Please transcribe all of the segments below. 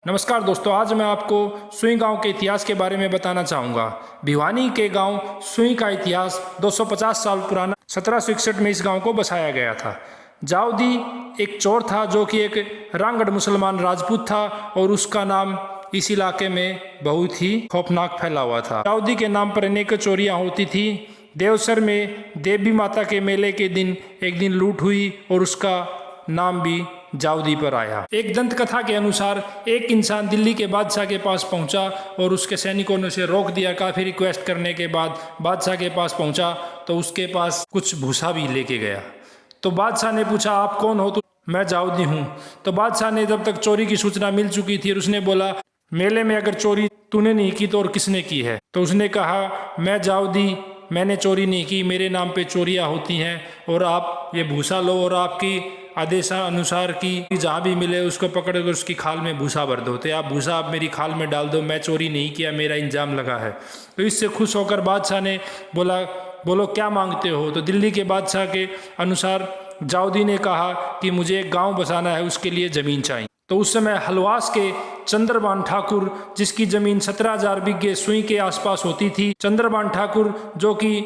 नमस्कार दोस्तों, आज मैं आपको सुई गांव के इतिहास के बारे में बताना चाहूँगा। भिवानी के गांव सुई का इतिहास 250 साल पुराना 1761 में इस गांव को बसाया गया था। जाउदी एक चोर था जो कि एक रांगड़ मुसलमान राजपूत था और उसका नाम इस इलाके में बहुत ही खौफनाक फैला हुआ था। जाउदी के नाम पर अनेक चोरियां होती थी। देवसर में देवी माता के मेले के दिन एक दिन लूट हुई और उसका नाम भी जाउदी पर आया। एक दंत कथा के अनुसार एक इंसान दिल्ली के बादशाह के पास पहुंचा और उसके सैनिकों ने उसे रोक दिया। काफी रिक्वेस्ट करने के बाद बादशाह के पास पहुंचा तो उसके पास कुछ भूसा भी लेके गया। तो बादशाह ने पूछा, आप कौन हो? तो मैं जाउदी हूँ। तो बादशाह ने जब तक चोरी की सूचना मिल चुकी थी और उसने बोला, मेले में अगर चोरी तूने नहीं की तो और किसने की है? तो उसने कहा, मैं जाउदी, मैंने चोरी नहीं की, मेरे नाम पे चोरियां होती हैं और आप ये भूसा लो और आपकी आदेशानुसार की जहाँ भी मिले उसको पकड़ कर उसकी खाल में भूसा भर दो। तो आप भूसा आप मेरी खाल में डाल दो, मैं चोरी नहीं किया, मेरा इंजाम लगा है। तो इससे खुश होकर बादशाह ने बोला, बोलो क्या मांगते हो? तो दिल्ली के बादशाह के अनुसार जाउदी ने कहा कि मुझे एक गाँव बसाना है, उसके लिए ज़मीन चाहिए। तो उस समय हलवास के चंद्रभान ठाकुर, जिसकी जमीन 17,000 बीघे सुई के आसपास होती थी, चंद्रभान ठाकुर जो कि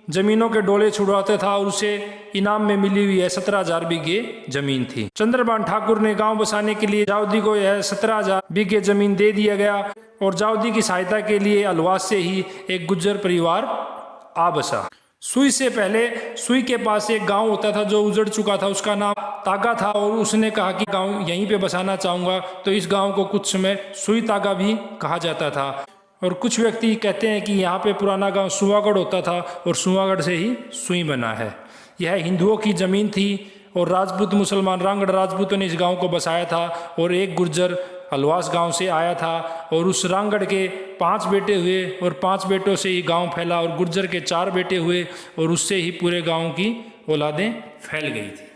जमीनों के डोले छुड़वाते था और उसे इनाम में मिली हुई है 17,000 बीघे जमीन थी। चंद्रभान ठाकुर ने गांव बसाने के लिए जाउदी को यह 17,000 बीघे जमीन दे दिया गया और जाउदी की सहायता के लिए हलवास से ही एक गुज्जर परिवार आ बसा। सुई से पहले सुई के पास एक गांव होता था जो उजड़ चुका था, उसका नाम तागा था और उसने कहा कि गांव यहीं पे बसाना चाहूँगा। तो इस गांव को कुछ समय सुई तागा भी कहा जाता था। और कुछ व्यक्ति कहते हैं कि यहाँ पे पुराना गांव सुवागढ़ होता था और सुवागढ़ से ही सुई बना है। यह हिंदुओं की ज़मीन थी और राजपूत मुसलमान रांगड़ राजपूतों ने इस गांव को बसाया था और एक गुर्जर हलवास गांव से आया था और उस रांगड़ के 5 बेटे हुए और 5 बेटों से ही गांव फैला और गुर्जर के 4 बेटे हुए और उससे ही पूरे गांव की औलादें फैल गई थी।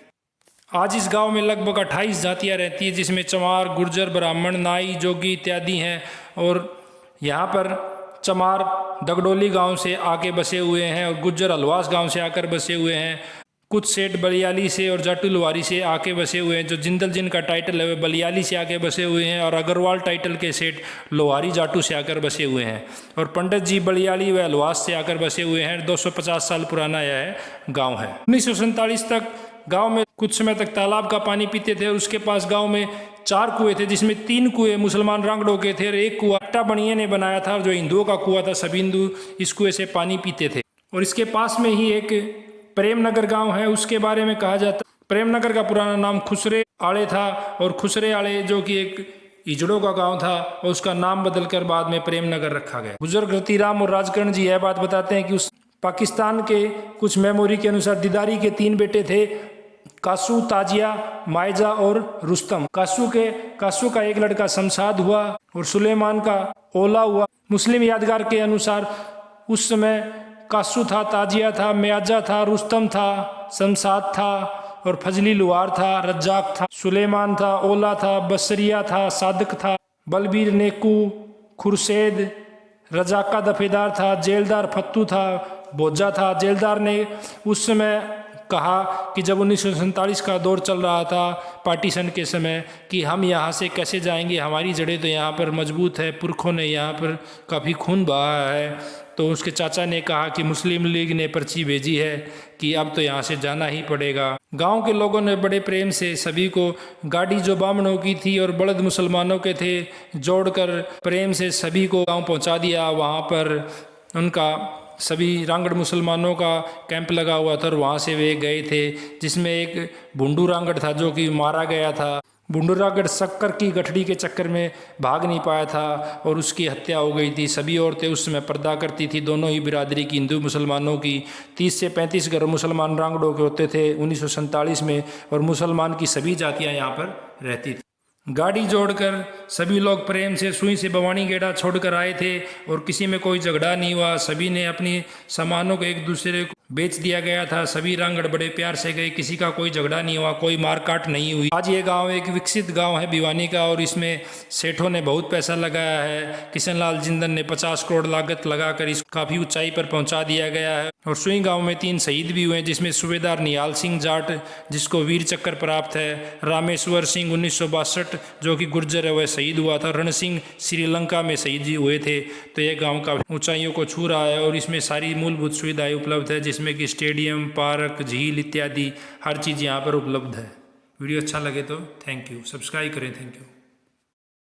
आज इस गांव में लगभग 28 जातियां रहती है, जिसमें चमार, गुर्जर, ब्राह्मण, नाई, जोगी इत्यादि हैं। और यहाँ पर चमार दगडोली गांव से आके बसे हुए हैं और गुज्जर हलवास गांव से आकर बसे हुए हैं। कुछ सेठ बलियाली से और जाटू लुहारी से आके बसे हुए हैं। जो जिंदल जिनका टाइटल है वे बलियाली से आके बसे हुए हैं और अग्रवाल टाइटल के सेठ लोहारी जाटू से आकर बसे हुए हैं। और पंडित जी बलियाली व हलवास से आकर बसे हुए हैं। 250 साल पुराना यह गाँव है। 1947 तक गाँव में कुछ समय तक तालाब का पानी पीते थे और उसके पास गाँव में 4 कुएं थे, जिसमें 3 कुएं मुसलमान रांगड़ों के थे और एक कुआं अट्टा बनिए ने बनाया था जो हिंदुओं का कुआं था। सभी हिंदू इस कुएं से पानी पीते थे। और इसके पास में ही एक प्रेमनगर गांव है, उसके बारे में कहा जाता है। प्रेमनगर का पुराना नाम खुसरे आड़े था और खुसरे आड़े जो कि एक इजड़ों का गांव था और उसका नाम बदलकर बाद में प्रेमनगर रखा गया। बुजुर्ग रतिराम और राजकरण जी यह बात बताते हैं कि उस पाकिस्तान के कुछ मेमोरी के अनुसार दीदारी के 3 बेटे थे, कासू, ताजिया, मायजा और रुस्तम। कासू का एक लड़का शमशाद हुआ और सुलेमान का ओला हुआ। मुस्लिम यादगार के अनुसार उस समय कासू था, ताजिया था, म्याजा था, रुस्तम था, शमशाद था और फजली लुहार था, रज्जाक था, सुलेमान था, ओला था, बसरिया था, सादक था, बलबीर, नेकू, खुरशेद, रजाका दफेदार था, जेलदार फत्तू था, भोजा था। जेलदार ने उस समय कहा कि जब 1947 का दौर चल रहा था पार्टीशन के समय कि हम यहाँ से कैसे जाएंगे, हमारी जड़ें तो यहाँ पर मजबूत है, पुरखों ने यहाँ पर काफ़ी खून बहाया है। तो उसके चाचा ने कहा कि मुस्लिम लीग ने पर्ची भेजी है कि अब तो यहाँ से जाना ही पड़ेगा। गांव के लोगों ने बड़े प्रेम से सभी को, गाड़ी जो बामणों की थी और बलद मुसलमानों के थे, जोड़कर प्रेम से सभी को गाँव पहुँचा दिया। वहाँ पर उनका सभी रांगड़ मुसलमानों का कैंप लगा हुआ था और वहाँ से वे गए थे, जिसमें एक भुंडू रांगड़ था जो कि मारा गया था। भुंडू रांगड़ शक्कर की गठड़ी के चक्कर में भाग नहीं पाया था और उसकी हत्या हो गई थी। सभी औरतें उस समय पर्दा करती थी, दोनों ही बिरादरी की, हिंदू मुसलमानों की। 30 से 35 घर मुसलमान रांगड़ों के होते थे 1947 में और मुसलमान की सभी जातियाँ यहाँ पर रहती थी। गाड़ी जोड़कर सभी लोग प्रेम से सुई से बवानी गेड़ा छोड़कर आए थे और किसी में कोई झगड़ा नहीं हुआ। सभी ने अपनी सामानों को एक दूसरे को बेच दिया गया था। सभी रांगड़ बड़े प्यार से गए, किसी का कोई झगड़ा नहीं हुआ, कोई मारकाट नहीं हुई। आज ये गांव एक विकसित गांव है भिवानी का और इसमें सेठों ने बहुत पैसा लगाया है। किशनलाल जिंदल ने 50 करोड़ लागत लगाकर इस काफ़ी ऊंचाई पर पहुंचा दिया गया है। और सुई गांव में 3 शहीद भी हुए, जिसमें सूबेदार निहाल सिंह जाट जिसको वीर चक्र प्राप्त है, रामेश्वर सिंह 1962 जो कि गुर्जर है वह शहीद हुआ था। रण सिंह श्रीलंका में शहीद हुए थे। तो यह गांव का ऊंचाइयों को छू रहा है और इसमें सारी मूलभूत सुविधाएं उपलब्ध है, जिसमें कि स्टेडियम, पार्क, झील इत्यादि हर चीज़ यहाँ पर उपलब्ध है। वीडियो अच्छा लगे तो थैंक यू, सब्सक्राइब करें। Thank you.